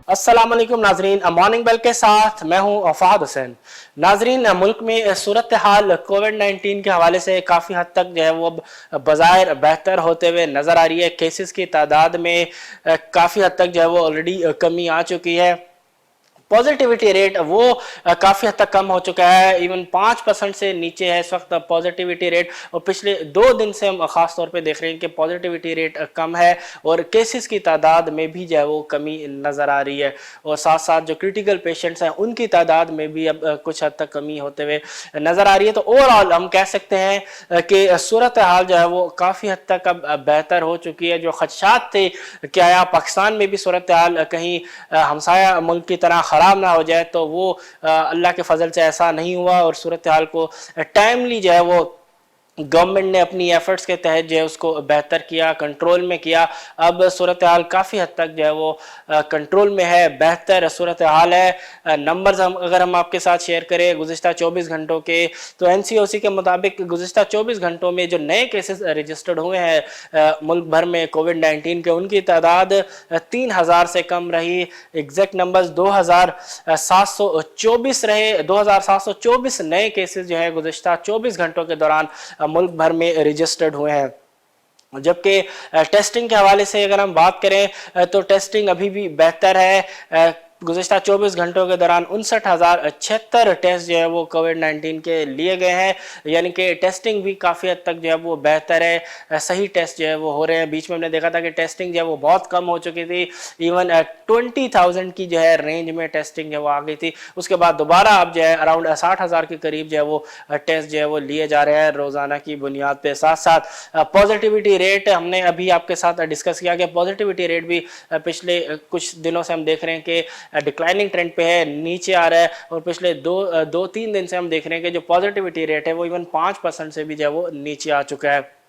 अस्सलाम वालेकुम नाजरीन, मॉर्निंग बेल के साथ मैं हूं फहद हुसैन। नाजरीन, मुल्क में सूरत हाल कोविड-19 के हवाले से काफ़ी हद तक जो है वो बज़ाहिर बेहतर होते हुए नज़र आ रही है। केसेस की तादाद में काफ़ी हद तक जो है वो ऑलरेडी कमी आ चुकी है। पॉजिटिविटी रेट वो काफ़ी हद तक कम हो चुका है, इवन 5% से नीचे है इस वक्त पॉजिटिविटी रेट। और पिछले 2 दिन से हम ख़ास तौर पे देख रहे हैं कि पॉजिटिविटी रेट कम है और केसेस की तादाद में भी जो है वो कमी नज़र आ रही है। और साथ साथ जो क्रिटिकल पेशेंट्स हैं उनकी तादाद में भी अब कुछ हद तक कमी होते हुए नज़र आ रही है। तो ओवरऑल हम कह सकते हैं कि सूरत हाल जो है वो काफ़ी हद तक अब बेहतर हो चुकी है। जो खदशात थे कि आया पाकिस्तान में भी सूरत हाल कहीं हमसाया मुल्क की तरह खराब ना हो जाए, तो वो अल्लाह के फजल से ऐसा नहीं हुआ और सूरत हाल को टाइमली जो है वो गवर्नमेंट ने अपनी एफर्ट्स के तहत जो है उसको बेहतर किया, कंट्रोल में किया। अब सूरत हाल काफ़ी हद तक जो है वो कंट्रोल में है, बेहतर सूरत हाल है। नंबर्स अगर हम आपके साथ शेयर करें गुज़िश्ता 24 घंटों के, तो NCOC के मुताबिक गुज़िश्ता 24 घंटों में जो नए केसेस रजिस्टर्ड हुए हैं मुल्क भर में कोविड-19 के, उनकी तादाद 3000 से कम रही। एग्जैक्ट नंबर्स 2724 रहे। 2724 नए केसेस जो है गुज़िश्ता 24 घंटों के दौरान मुल्क भर में रजिस्टर्ड हुए हैं। जबकि टेस्टिंग के हवाले से अगर हम बात करें तो टेस्टिंग अभी भी बेहतर है। गुज़िश्ता 24 घंटों के दौरान 59,076 टेस्ट जो है वो कोविड-19 के लिए गए हैं, यानी कि टेस्टिंग भी काफ़ी हद तक जो है वो बेहतर है। सही टेस्ट जो है वो हो रहे हैं। बीच में हमने देखा था कि टेस्टिंग जो है वो बहुत कम हो चुकी थी, इवन 20,000 की जो है रेंज में टेस्टिंग जो है वो आ गई थी। उसके बाद दोबारा अब जो है अराउंड 60,000 के करीब जो है वो टेस्ट जो है वो लिए जा रहे हैं रोज़ाना की बुनियाद पर। साथ साथ पॉजिटिविटी रेट हमने अभी आपके साथ डिस्कस किया कि पॉजिटिविटी रेट भी पिछले कुछ दिनों से हम देख रहे हैं कि डिक्लाइनिंग ट्रेंड पे है, नीचे आ रहा है। और पिछले 2-3 दिन से हम देख रहे हैं कि जो पॉजिटिविटी रेट है वो इवन 5% से भी जो है वो नीचे आ चुका है।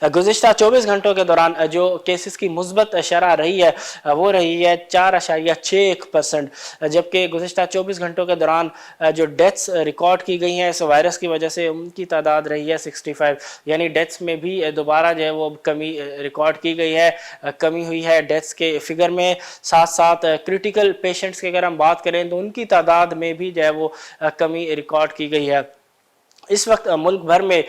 गुज़िश्ता 24 घंटों के दौरान जो केसेस की मुस्बत शरह रही है वो रही है 4.61%, जबकि गुज़िश्ता 24 घंटों के दौरान जो डेथ्स रिकॉर्ड की गई हैं इस वायरस की वजह से उनकी तादाद रही है 65, यानी डेथ्स में भी दोबारा जो है वो कमी रिकॉर्ड की गई है, कमी हुई है डेथ्स के फिगर में। साथ साथ क्रिटिकल पेशेंट्स की अगर हम बात करें तो उनकी तादाद में भी जो है वो कमी रिकॉर्ड की गई है। इस वक्त मुल्क भर में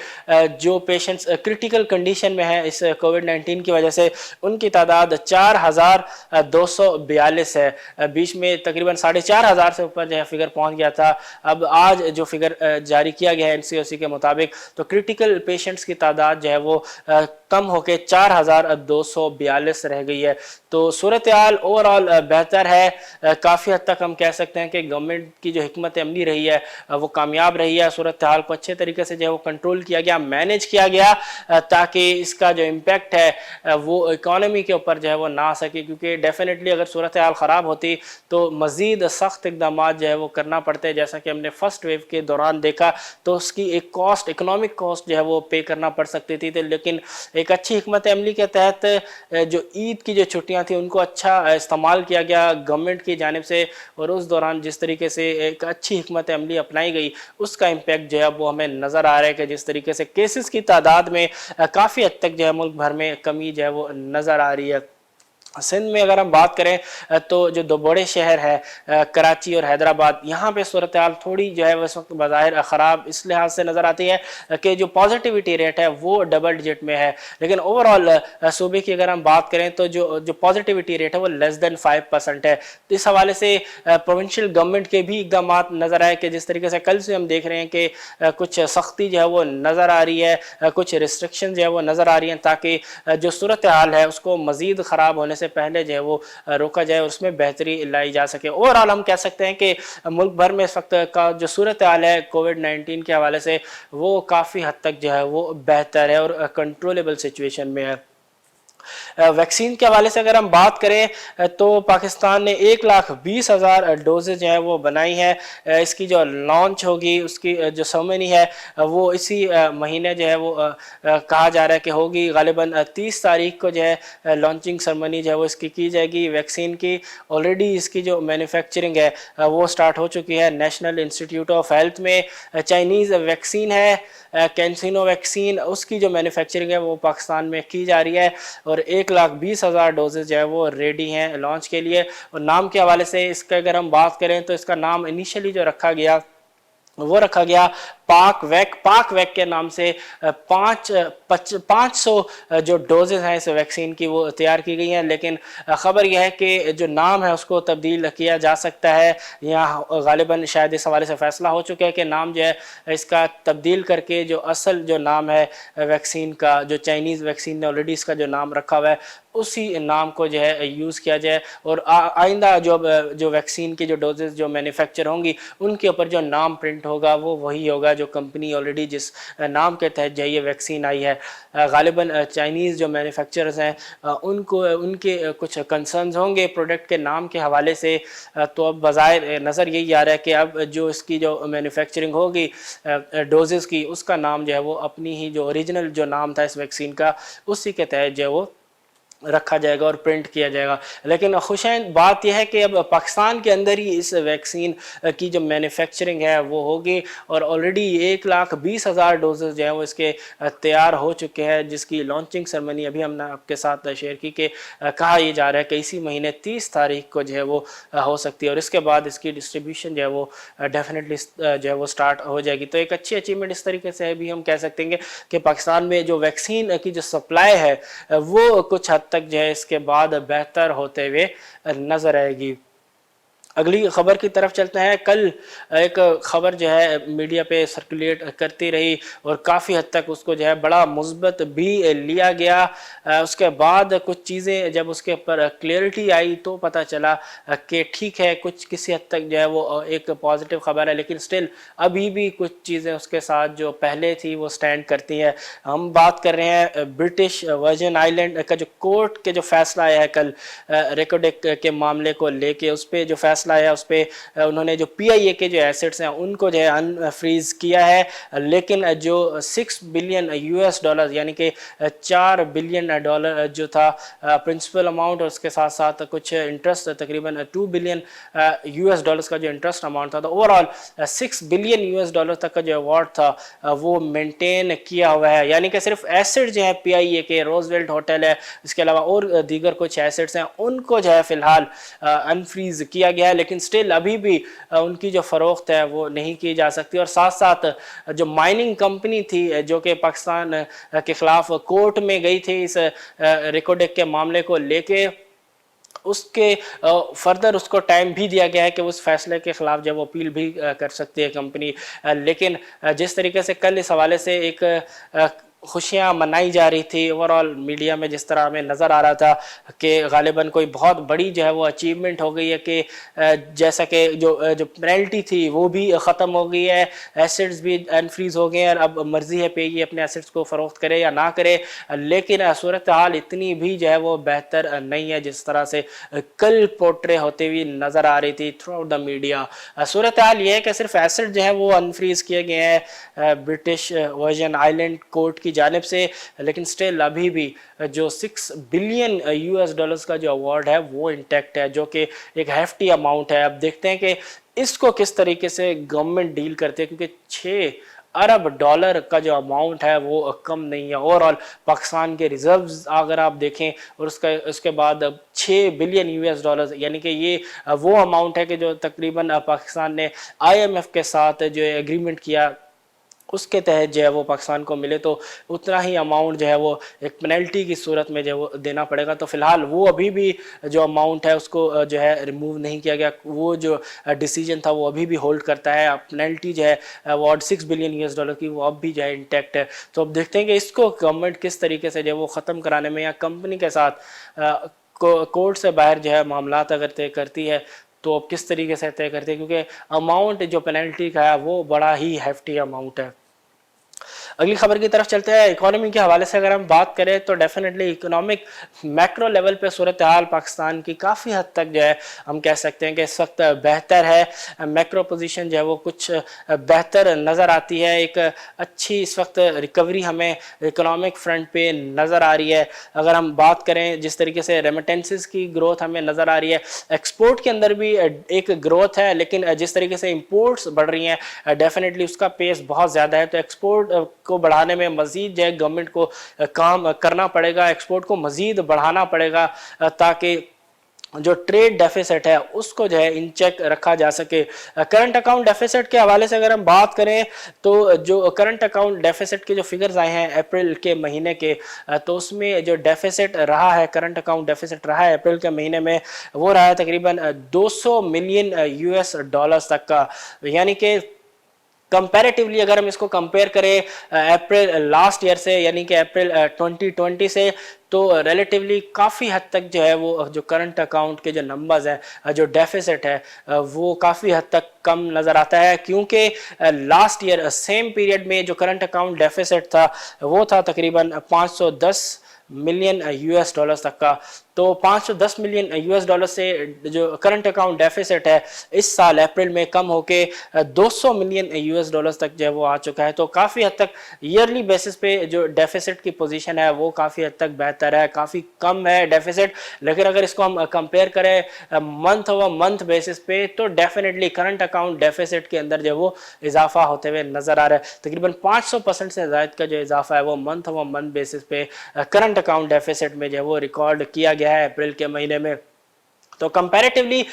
जो पेशेंट्स क्रिटिकल कंडीशन में हैं इस कोविड-19 की वजह से, उनकी तादाद 4,242 है। बीच में तकरीबन 4,500 से ऊपर जो है फिगर पहुंच गया था। अब आज जो फिगर जारी किया गया है NCOC के मुताबिक, तो क्रिटिकल पेशेंट्स की तादाद जो है वो कम होकर 4,242 रह गई है। तो सूरत हाल ओवरऑल बेहतर है। काफ़ी हद तक हम कह सकते हैं कि गवर्नमेंट की जो हिकमत अमली रही है वो कामयाब रही है। सूरत हाल को अच्छे तरीके से जो है वो कंट्रोल किया गया, मैनेज किया गया, ताकि इसका जो इम्पैक्ट है वो इकॉनमी के ऊपर जो है वो ना आ सके। क्योंकि डेफिनेटली अगर सूरत हाल ख़राब होती तो मज़ीद सख्त इकदाम जो है वो करना पड़ते, जैसा कि हमने फर्स्ट वेव के दौरान देखा। तो उसकी एक कॉस्ट, इकनॉमिक कॉस्ट जो है वो पे करना पड़ सकती थी। लेकिन एक अच्छी हिकमत अमली के तहत जो ईद की जो छुट्टियां थी उनको अच्छा इस्तेमाल किया गया गवर्नमेंट की जानिब से, और उस दौरान जिस तरीके से एक अच्छी हिकमत अमली अपनाई गई उसका इम्पैक्ट जो है वो हमें नज़र आ रहा है कि जिस तरीके से केसेस की तादाद में काफ़ी हद तक जो है मुल्क भर में कमी जो है वो नज़र आ रही है। सिंध में अगर हम बात करें तो जो दो बड़े शहर है कराची और हैदराबाद, यहाँ पे सूरत हाल थोड़ी जो है इस वक्त बज़ाहिर ख़राब इस लिहाज से नज़र आती है कि जो पॉजिटिविटी रेट है वो डबल डिजिट में है। लेकिन ओवरऑल सूबे की अगर हम बात करें तो जो पॉजिटिविटी रेट है वो लेस देन 5% है। तो इस हवाले से प्रोविंशियल गवर्नमेंट के भी इकदाम नज़र आए कि जिस तरीके से कल से हम देख रहे हैं कि कुछ सख्ती जो है वो नज़र आ रही है, कुछ रिस्ट्रिक्शन जो है वो नज़र आ रही हैं, ताकि जो सूरत हाल है उसको मज़ीद ख़राब होने से पहले जो है वो रोका जाए और उसमें बेहतरी लाई जा सके। ओवरऑल हम कह सकते हैं कि मुल्क भर में इस वक्त का जो सूरत हाल है कोविड-19 के हवाले से वो काफ़ी हद तक जो है वो बेहतर है और कंट्रोलेबल सिचुएशन में है। ویکسین کے حوالے سے اگر ہم بات کریں تو پاکستان نے 1,20,000 ڈوزز جو ہیں وہ بنائی ہیں. اس کی جو لانچ ہوگی اس کی جو سرمنی ہے وہ اسی مہینے جو ہے وہ کہا جا رہا ہے کہ ہوگی. غالباً 30 تاریخ کو جو ہے لانچنگ سرمنی جو ہے وہ اس کی جائے گی ویکسین کی. آلریڈی اس کی جو مینوفیکچرنگ ہے وہ سٹارٹ ہو چکی ہے. نیشنل انسٹیٹیوٹ آف ہیلتھ میں چائنیز ویکسین ہے کینسینو ویکسین, اس کی جو مینوفیکچرنگ ہے وہ پاکستان میں کی جا رہی ہے اور 1,20,000 ڈوزز جو ہے وہ ریڈی ہیں لانچ کے لیے. اور نام کے حوالے سے اس کا اگر ہم بات کریں تو اس کا نام انیشلی جو رکھا گیا وہ رکھا گیا پاک ویک کے نام سے. 500 جو ڈوزز ہیں اس ویکسین کی وہ تیار کی گئی ہیں, لیکن خبر یہ ہے کہ جو نام ہے اس کو تبدیل کیا جا سکتا ہے. یہاں غالباً شاید اس حوالے سے فیصلہ ہو چکا ہے کہ نام جو ہے اس کا تبدیل کر کے جو اصل جو نام ہے ویکسین کا, جو چائنیز ویکسین نے آلریڈی اس کا جو نام رکھا ہوا ہے اسی نام کو جو ہے یوز کیا جائے. اور آئندہ جو ویکسین کی جو ڈوزز جو مینوفیکچر ہوں گی ان کے اوپر جو نام پرنٹ ہوگا وہ وہی ہوگا جو کمپنی آلریڈی جس نام کے تحت جو یہ ویکسین آئی ہے. غالباً چائنیز جو مینوفیکچررز ہیں ان کے کچھ کنسرنز ہوں گے پروڈکٹ کے نام کے حوالے سے. تو اب بظاہر نظر یہی آ رہا ہے کہ اب جو اس کی جو مینوفیکچرنگ ہوگی ڈوزز کی اس کا نام جو ہے وہ اپنی ہی جو اوریجنل جو نام تھا اس ویکسین کا اسی کے تحت جو ہے وہ رکھا جائے گا اور پرنٹ کیا جائے گا. لیکن خوشائند بات یہ ہے کہ اب پاکستان کے اندر ہی اس ویکسین کی جو مینوفیکچرنگ ہے وہ ہوگی اور آلریڈی 1,20,000 ڈوزز جو ہیں وہ اس کے تیار ہو چکے ہیں, جس کی لانچنگ سرمنی ابھی ہم نے آپ کے ساتھ شیئر کی کہ کہا یہ جا رہا ہے کہ اسی مہینے 30 تاریخ کو جو ہے وہ ہو سکتی ہے اور اس کے بعد اس کی ڈسٹریبیوشن جو ہے وہ ڈیفینیٹلی جو ہے وہ سٹارٹ ہو جائے گی. تو ایک اچھی اچیومنٹ اس طریقے سے بھی ہم کہہ سکتے ہیں کہ پاکستان میں جو ویکسین کی جو سپلائی ہے وہ کچھ حد تک جو ہے اس کے بعد بہتر ہوتے ہوئے نظر آئے گی. اگلی خبر کی طرف چلتے ہیں. کل ایک خبر جو ہے میڈیا پہ سرکولیٹ کرتی رہی اور کافی حد تک اس کو جو ہے بڑا مثبت بھی لیا گیا. اس کے بعد کچھ چیزیں جب اس کے اوپر کلیئرٹی آئی تو پتہ چلا کہ ٹھیک ہے کچھ کسی حد تک جو ہے وہ ایک پازیٹیو خبر ہے, لیکن سٹل ابھی بھی کچھ چیزیں اس کے ساتھ جو پہلے تھی وہ سٹینڈ کرتی ہیں. ہم بات کر رہے ہیں برٹش ورجن آئی لینڈ کا جو کورٹ کے جو فیصلہ آیا ہے کل ریکوڈیک کے معاملے کو لے کے, اس پہ جو فیصلہ آیا اس پہ انہوں نے جو پی آئی اے کے جو ایسٹس ہیں ان کو جو ہے انفریز کیا ہے, لیکن جو 6 بلین US ڈالر یعنی کہ 4 بلین ڈالر جو تھا پرنسپل اماؤنٹ اور اس کے ساتھ ساتھ کچھ انٹرسٹ تقریباً 2 بلین US ڈالرز کا جو انٹرسٹ اماؤنٹ تھا, تو over all 6 billion US dollar تک کا جو ایوارڈ تھا وہ مینٹین کیا ہوا ہے. یعنی کہ صرف ایسٹ جو ہیں پی آئی اے کے, روزویلٹ ہوٹل ہے, اس کے علاوہ اور دیگر کچھ ایسٹس ہیں, ان کو جو ہے فی الحال انفریز کیا گیا ہے, لیکن سٹل ابھی بھی ان کی جو فروخت ہے وہ نہیں کی جا سکتی. اور ساتھ ساتھ جو مائننگ کمپنی تھی جو کہ پاکستان کے خلاف کورٹ میں گئی تھی اس ریکوڈیک کے معاملے کو لے کے, اس کے فردر اس کو ٹائم بھی دیا گیا ہے کہ اس فیصلے کے خلاف جب وہ اپیل بھی کر سکتی ہے کمپنی. لیکن جس طریقے سے کل اس حوالے سے ایک خوشیاں منائی جا رہی تھی اوور آل میڈیا میں, جس طرح ہمیں نظر آ رہا تھا کہ غالباً کوئی بہت بڑی جو ہے وہ اچیومنٹ ہو گئی ہے کہ جیسا کہ جو پینلٹی تھی وہ بھی ختم ہو گئی ہے, ایسٹس بھی انفریز ہو گئے ہیں, اب مرضی ہے پہ یہ اپنے ایسٹس کو فروخت کرے یا نہ کرے. لیکن صورتحال اتنی بھی جو ہے وہ بہتر نہیں ہے جس طرح سے کل پورٹرے ہوتے ہوئی نظر آ رہی تھی تھرو آؤٹ دا میڈیا. صورتحال یہ ہے کہ صرف ایسٹ جو ہے وہ انفریز کیے گئے ہیں برٹش ورجن آئی لینڈ کورٹ کی جانب سے, لیکن سٹل ابھی بھی جو 6 بلین US ڈالرز کا جو ایوارڈ ہے وہ انٹیکٹ ہے, جو کہ ایک ہیفٹی اماؤنٹ ہے. اب دیکھتے ہیں کہ اس کو کس طریقے سے گورنمنٹ ڈیل کرتے ہیں, کیونکہ 6 ارب ڈالر کا جو اماؤنٹ ہے وہ کم نہیں ہے. اوور آل پاکستان کے ریزروز اگر آپ دیکھیں اور اس کے بعد 6 بلین US ڈالرز یعنی کہ یہ وہ اماؤنٹ ہے کہ جو تقریباً پاکستان نے IMF کے ساتھ جو ایگریمنٹ کیا اس کے تحت جو ہے وہ پاکستان کو ملے, تو اتنا ہی اماؤنٹ جو ہے وہ ایک پینلٹی کی صورت میں جو ہے وہ دینا پڑے گا. تو فی الحال وہ ابھی بھی جو اماؤنٹ ہے اس کو جو ہے ریموو نہیں کیا گیا, وہ جو ڈیسیجن تھا وہ ابھی بھی ہولڈ کرتا ہے. پینلٹی جو ہے ایوارڈ 6 بلین US ڈالر کی وہ اب بھی جو ہے انٹیکٹ ہے. تو اب دیکھتے ہیں کہ اس کو گورنمنٹ کس طریقے سے جو ہے وہ ختم کرانے میں یا کمپنی کے ساتھ کورٹ سے باہر جو ہے معاملات اگر طے کرتی ہے تو اب کس طریقے سے طے کرتے ہیں, کیونکہ اماؤنٹ جو پینلٹی کا ہے وہ بڑا ہی ہیفٹی اماؤنٹ ہے. अगली खबर की तरफ चलते हैं। इकोनॉमी के हवाले से अगर हम बात करें तो डेफिनेटली इकोनॉमिक मैक्रो लेवल पे सूरत हाल पाकिस्तान की काफ़ी हद तक जो है हम कह सकते हैं कि इस वक्त बेहतर है। मैक्रो पोजीशन जो है वो कुछ बेहतर नज़र आती है। एक अच्छी इस वक्त रिकवरी हमें इकोनॉमिक फ्रंट पे नज़र आ रही है। अगर हम बात करें जिस तरीके से रेमिटेंसेस की ग्रोथ हमें नज़र आ रही है, एक्सपोर्ट के अंदर भी एक ग्रोथ है, लेकिन जिस तरीके से इंपोर्ट्स बढ़ रही हैं डेफिनेटली उसका पेस बहुत ज़्यादा है। तो एक्सपोर्ट को बढ़ाने में मजीद जो है गवर्नमेंट को काम करना पड़ेगा, एक्सपोर्ट को मजीद बढ़ाना पड़ेगा ताकि जो ट्रेड डेफिसिट है उसको जो है इन चेक रखा जा सके। करंट अकाउंट डेफिसिट के हवाले से अगर हम बात करें तो जो करंट अकाउंट डेफिसिट के जो फिगर्स आए हैं अप्रैल के महीने के, तो उसमें जो डेफिसिट रहा है, करंट अकाउंट डेफिसिट रहा है अप्रैल के महीने में, वो रहा है तकरीबन 200 मिलियन यूएस डॉलर्स तक का। यानी कि कंपैरेटिवली अगर हम इसको कंपेयर करें अप्रैल लास्ट ईयर से, यानी कि अप्रैल 2020 से, तो रिलेटिवली काफ़ी हद तक जो है वो जो करंट अकाउंट के जो नंबर्स हैं, जो डेफिसिट है वो काफ़ी हद तक कम नज़र आता है। क्योंकि लास्ट ईयर सेम पीरियड में जो करंट अकाउंट डेफिसिट था वो था तकरीबन 510 मिलियन यूएस डॉलर्स तक का। तो 510 मिलियन यूएस डॉलर से जो करंट अकाउंट डेफिसिट है इस साल अप्रैल में कम होके 200 मिलियन यूएस डॉलर्स तक जो है वो आ चुका है। तो काफ़ी हद तक ईयरली बेसिस पे जो डेफिसिट की पोजीशन है वो काफ़ी हद तक बेहतर है, काफ़ी कम है डेफिसिट। लेकिन अगर इसको हम कंपेयर करें मंथ ओवर मंथ बेसिस पे तो डेफिनेटली करंट अकाउंट डेफिसिट के अंदर जो वो इजाफा होते हुए नजर आ रहा है। तकरीबन 500% से ज़ायद का जो इजाफा है वो मंथ ओवर मंथ बेसिस पे करंट अकाउंट डेफिसिट में जो वो रिकॉर्ड किया गया है अप्रैल के महीने में। तो कंपैरेटिवली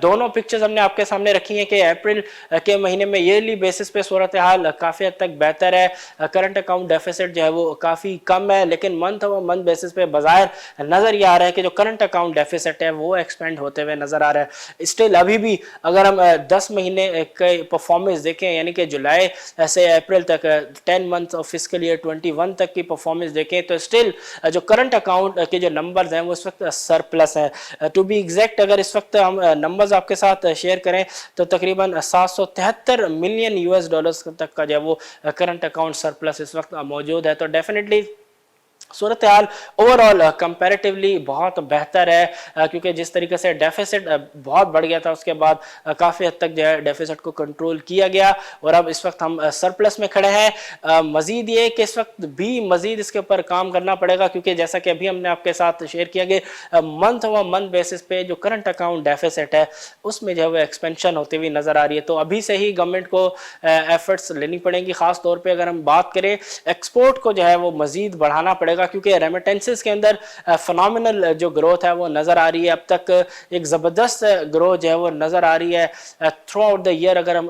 दोनों पिक्चर्स हमने आपके सामने रखी हैं कि अप्रैल के महीने में ईयरली बेसिस पे सूरत हाल काफ़ी हद तक बेहतर है, करंट अकाउंट डेफिसिट जो है वो काफ़ी कम है, लेकिन मंथ ओवर मंथ बेसिस पे बाज़ाहिर नज़र ये आ रहा है कि जो करंट अकाउंट डेफिसिट है वो एक्सपेंड होते हुए नज़र आ रहा है। स्टिल अभी भी अगर हम 10 महीने के परफॉर्मेंस देखें, यानी कि जुलाई से अप्रैल तक 10 मंथ्स ऑफ फिस्कल ईयर 21 तक की परफॉर्मेंस देखें तो स्टिल जो करंट अकाउंट के जो नंबर्स हैं वो इस वक्त सरप्लस है। टू बी एग्जैक्ट अगर इस वक्त हम नंबर्स आपके साथ शेयर करें तो तकरीबन 773 मिलियन यूएस डॉलर्स तक का जो वो करंट अकाउंट सरप्लस इस वक्त मौजूद है। तो डेफिनेटली सूरत हाल ओवरऑल कंपैरेटिवली बहुत बेहतर है, क्योंकि जिस तरीके से डेफिसिट बहुत बढ़ गया था उसके बाद काफ़ी हद तक जो है डेफिसिट को कंट्रोल किया गया और अब इस वक्त हम सरप्लस में खड़े हैं। मज़ीद ये कि इस वक्त भी मज़ीद इसके ऊपर काम करना पड़ेगा, क्योंकि जैसा कि अभी हमने आपके साथ शेयर किया कि मंथ ओवर मंथ बेसिस पे जो करंट अकाउंट डेफिसिट है उसमें जो है वो एक्सपेंशन होती हुई नज़र आ रही है। तो अभी से ही गवर्नमेंट को एफर्ट्स लेनी पड़ेंगी। ख़ास तौर पर अगर हम बात करें एक्सपोर्ट को जो है वो मज़ीद बढ़ाना पड़ेगा, क्योंकि रेमिटेंसेस के अंदर फिनोमिनल जो ग्रोथ है वो नज़र आ रही है। अब तक एक ज़बरदस्त ग्रोथ जो है वो नज़र आ रही है थ्रू आउट द ईयर। अगर हम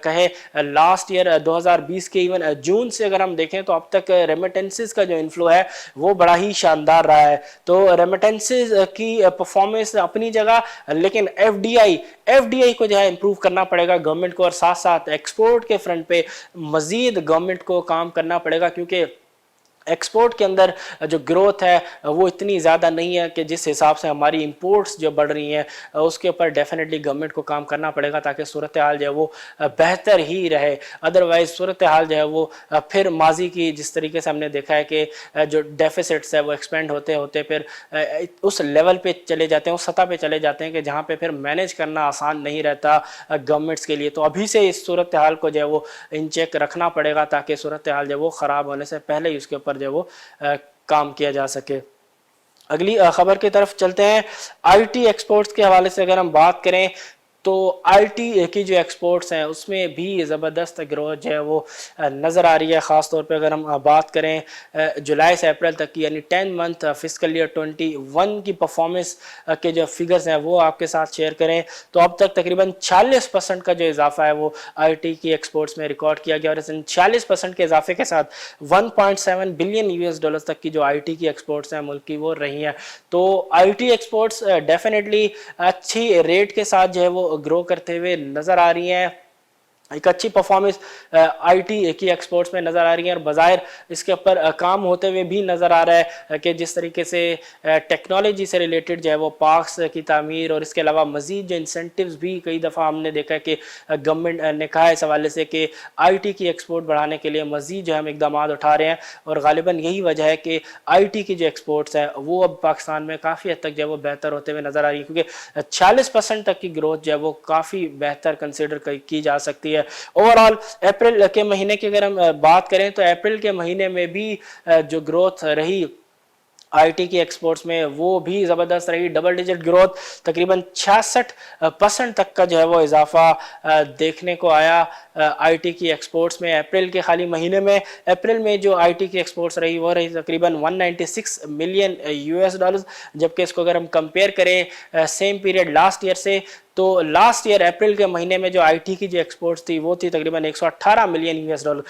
कहें लास्ट ईयर 2020 के इवन जून से अगर हम देखें तो अब तक रेमिटेंसेस का जो इन्फ्लो है वो बड़ा ही शानदार रहा है। तो रेमिटेंसेस की परफॉर्मेंस अपनी जगह, लेकिन एफडीआई को जो है इम्प्रूव करना पड़ेगा गवर्नमेंट को, और साथ साथ एक्सपोर्ट के फ्रंट पे मजीद गवर्नमेंट को काम करना पड़ेगा, क्योंकि एक्सपोर्ट के अंदर जो ग्रोथ है वो इतनी ज़्यादा नहीं है कि जिस हिसाब से हमारी इंपोर्ट्स जो बढ़ रही हैं उसके ऊपर डेफिनेटली गवर्नमेंट को काम करना पड़ेगा ताकि सूरत हाल जो है वो बेहतर ही रहे। अदरवाइज़ सूरत हाल जो है वो फिर माजी की जिस तरीके से हमने देखा है कि जो डेफिसिट्स है वो एक्सपेंड होते होते फिर उस लेवल पे चले जाते हैं, उस सतह पे चले जाते हैं कि जहाँ पे फिर मैनेज करना आसान नहीं रहता गवर्नमेंट्स के लिए। तो अभी से इस सूरत हाल को जो है वो इन चेक रखना पड़ेगा ताकि सूरत हाल जो है वो ख़राब होने से पहले ही उसके ऊपर जो वो काम किया जा सके। अगली खबर की तरफ चलते हैं। आईटी एक्सपोर्ट्स के हवाले से अगर हम बात करें तो आईटी की जो एक्सपोर्ट्स हैं उसमें भी ज़बरदस्त ग्रोथ जो है वो नज़र आ रही है। ख़ास तौर पे अगर हम बात करें जुलाई से अप्रैल तक की, यानी 10 मंथ फिस्कल ईयर 21 की परफॉर्मेंस के जो फिगर्स हैं वो आपके साथ शेयर करें तो अब तक तकरीबन 46% का जो इजाफा है वो आईटी की एक्सपोर्ट्स में रिकॉर्ड किया गया, और इस 46% के इजाफे के साथ 1.7 बिलियन यूएस डॉलर्स तक की जो आईटी की एक्सपोर्ट्स हैं मुल्क की वो रही हैं। तो आईटी एक्सपोर्ट्स डेफिनेटली अच्छी रेट के साथ जो है वो ग्रो करते हुए नज़र आ रही हैं। एक अच्छी परफॉर्मेंस आईटी की एक्सपोर्ट्स में नज़र आ रही है और बाज़ाहिर इसके ऊपर काम होते हुए भी नज़र आ रहा है कि जिस तरीके से टेक्नोलॉजी से रिलेटेड जो है वो पार्क्स की तामीर और इसके अलावा मज़ीद जो इंसेंटिव्स भी कई दफ़ा हमने देखा है कि गवर्नमेंट ने कहा है इस हवाले से कि आईटी की एक्सपोर्ट बढ़ाने के लिए मज़ीद जो हम इकदाम उठा रहे हैं और ग़ालिबन यही वजह है कि आईटी की जो एक्सपोर्ट्स है वो अब पाकिस्तान में काफ़ी हद तक जो है वो बेहतर होते हुए नज़र आ रही है, क्योंकि 46% तक की ग्रोथ जो है वो काफ़ी बेहतर कंसिडर की जा सकती है। ओवरऑल अप्रैल के महीने की अगर हम बात करें तो अप्रैल के महीने में भी जो ग्रोथ रही आईटी की एक्सपोर्ट्स में वो भी ज़बरदस्त रही। डबल डिजिट ग्रोथ तकरीबन 66% तक का जो है वो इजाफा देखने को आया आईटी की एक्सपोर्ट्स में अप्रैल के खाली महीने में। अप्रैल में जो आईटी की एक्सपोर्ट्स रही वो रही तकरीबन 196 मिलियन यूएस डॉलर्स, जबकि इसको अगर हम कंपेयर करें सेम पीरियड लास्ट ईयर से तो लास्ट ईयर अप्रैल के महीने में जो आईटी की जो एक्सपोर्ट्स थी वो थी तकरीबन 118 मिलियन यूएस डॉलर,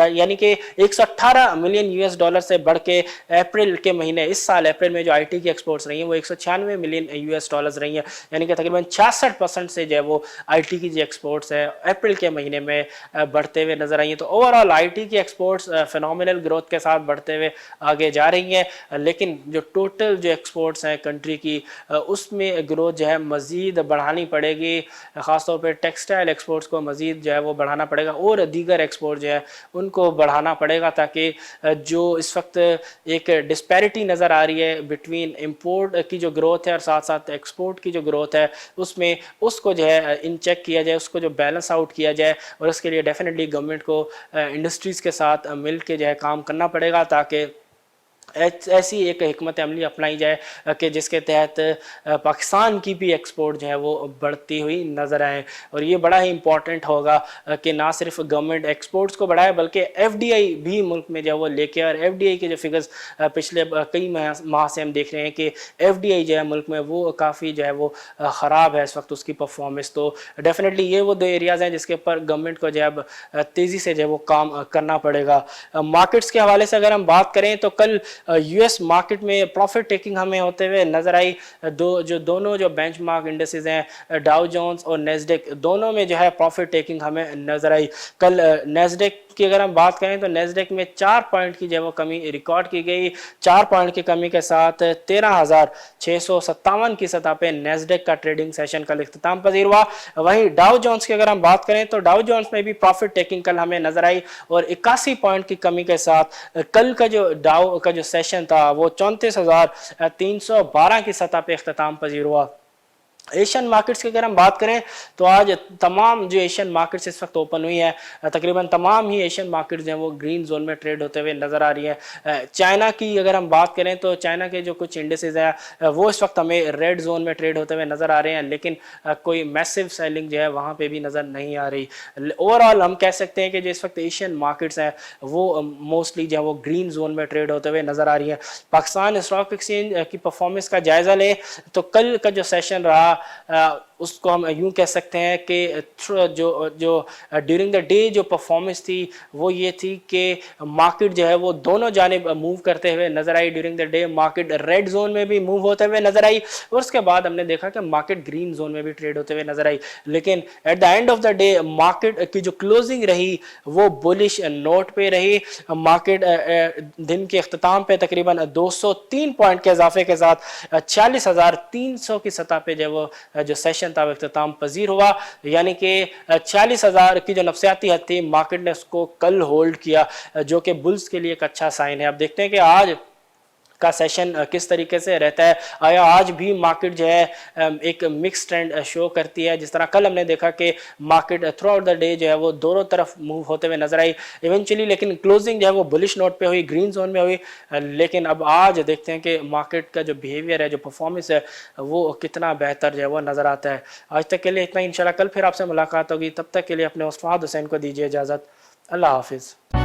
यानी कि 118 मिलियन यूएस डॉलर से बढ़ के अप्रैल के महीने इस साल अप्रैल में जो आईटी की एक्सपोर्ट्स रही हैं वो 196 मिलियन यूएस डॉलर्स रही हैं, यानी कि तकरीबन 66% से जो है वो आईटी की जो एक्सपोर्ट्स है अप्रैल के महीने में बढ़ते हुए नजर आई हैं। तो ओवरऑल आईटी की एक्सपोर्ट्स फिनोमिनल ग्रोथ के साथ बढ़ते हुए आगे जा रही हैं, लेकिन जो टोटल जो एक्सपोर्ट्स हैं कंट्री की उसमें ग्रोथ जो है मज़ीद बढ़ानी पड़ेगी। ख़ासतौर पर टेक्सटाइल एक्सपोर्ट्स को मज़ीद जो है वो बढ़ाना पड़ेगा और दीगर एक्सपोर्ट जो है उनको बढ़ाना पड़ेगा, ताकि जो इस वक्त एक डिस्पैरिटी नज़र आ रही है बिटवीन इम्पोर्ट की जो ग्रोथ है और साथ साथ एक्सपोर्ट की जो ग्रोथ है उसमें उसको जो है इन चेक किया जाए, उसको जो बैलेंस आउट किया जाए और इसके लिए डेफिनेटली गवर्नमेंट को इंडस्ट्रीज़ के साथ मिल के जो है काम करना पड़ेगा, ताकि ऐसी एक हिकमत अमली अपनाई जाए कि जिसके तहत पाकिस्तान की भी एक्सपोर्ट जो है वो बढ़ती हुई नज़र आए। और ये बड़ा ही इम्पॉर्टेंट होगा कि ना सिर्फ गवर्नमेंट एक्सपोर्ट्स को बढ़ाए बल्कि एफडीआई भी मुल्क में जो है वो लेके, और एफडीआई के जो फिगर्स पिछले कई माह से हम देख रहे हैं कि एफडीआई जो है मुल्क में वो काफ़ी जो है वो ख़राब है इस वक्त उसकी परफॉर्मेंस। तो डेफिनेटली ये वो दो एरियाज़ हैं जिसके ऊपर गवर्नमेंट को जो है तेज़ी से जो है वो काम करना पड़ेगा। मार्केट्स के हवाले से अगर हम बात करें तो कल यूएस मार्केट में प्रॉफिट टेकिंग हमें होते हुए नजर आई। दोनों जो बेंचमार्क इंडेक्सेस हैं डाउ जोन्स और नेस्डेक, दोनों में जो है प्रॉफिट टेकिंग हमें नजर आई। कल नेस्डेक की अगर हम बात करें तो नेस्डेक में 4 पॉइंट की जो है वो कमी रिकॉर्ड की गई। 4 पॉइंट की कमी के साथ 13,657 की सतह पे नेस्डेक का ट्रेडिंग सेशन कल इख्तिताम पजीर हुआ। वहीं डाउ जोन्स की अगर हम बात करें तो डाउ जोन्स में भी प्रॉफिट टेकिंग कल हमें नजर आई और 81 पॉइंट की कमी के साथ कल का जो डाउ का जो सेशन था वो 34,312 की सतह पे इख्तिताम पजीर हुआ। एशियन मार्केट्स की अगर हम बात करें तो आज तमाम जो एशियन मार्केट्स इस वक्त ओपन हुई है तकरीबन तमाम ही एशियन मार्केट्स हैं वो ग्रीन जोन में ट्रेड होते हुए नज़र आ रही है। चाइना की अगर हम बात करें तो चाइना के जो कुछ इंडेक्सेस हैं वो इस वक्त हमें रेड जोन में ट्रेड होते हुए नज़र आ रहे हैं, लेकिन कोई मैसिव सेलिंग जो है वहाँ पर भी नज़र नहीं आ रही। ओवरऑल हम कह सकते हैं कि जो इस वक्त एशियन मार्केट्स हैं वो मोस्टली जो है वो ग्रीन जोन में ट्रेड होते हुए नज़र आ रही है। पाकिस्तान स्टॉक एक्सचेंज की परफॉर्मेंस का जायज़ा लें तो कल का जो सेशन रहा उसको हम यूं कह सकते हैं कि जो ड्यूरिंग द डे जो परफॉर्मेंस थी वो ये थी कि मार्केट जो है वो दोनों जानिब मूव करते हुए नजर आई। During the day market red zone में भी मूव होते हुए नजर आई और उसके बाद हमने देखा कि मार्केट ग्रीन जोन में भी ट्रेड होते हुए नजर आई, लेकिन at the end of the day market की जो क्लोजिंग रही वो बुलिश नोट पे रही। मार्केट दिन के अख्ताम पे तकरीबन 203 पॉइंट के इजाफे के साथ 46,300 की सतह पे जो सेशन था वो इख्तिताम पजीर हुआ, यानी कि 40,000 की जो नफसियाती हद थी मार्केट ने उसको कल होल्ड किया, जो कि बुल्स के लिए एक अच्छा साइन है। अब देखते हैं कि आज का सेशन किस तरीके से रहता है। आया आज भी मार्केट जो है एक मिक्स ट्रेंड शो करती है, जिस तरह कल हमने देखा कि market through out the day जो है वो दोनों तरफ मूव होते हुए नजर आई इवेंचुअली, लेकिन क्लोजिंग जो है वो बुलिश नोट पे हुई, ग्रीन जोन में हुई। लेकिन अब आज देखते हैं कि मार्केट का जो बिहेवियर है, जो परफॉर्मेंस है वो कितना बेहतर जो है वो नज़र आता है। आज तक के लिए इतना, इंशाल्लाह कल फिर आपसे मुलाकात होगी, तब तक के लिए अपने उस्ताद हुसैन को दीजिए इजाज़त। अल्लाह हाफिज़।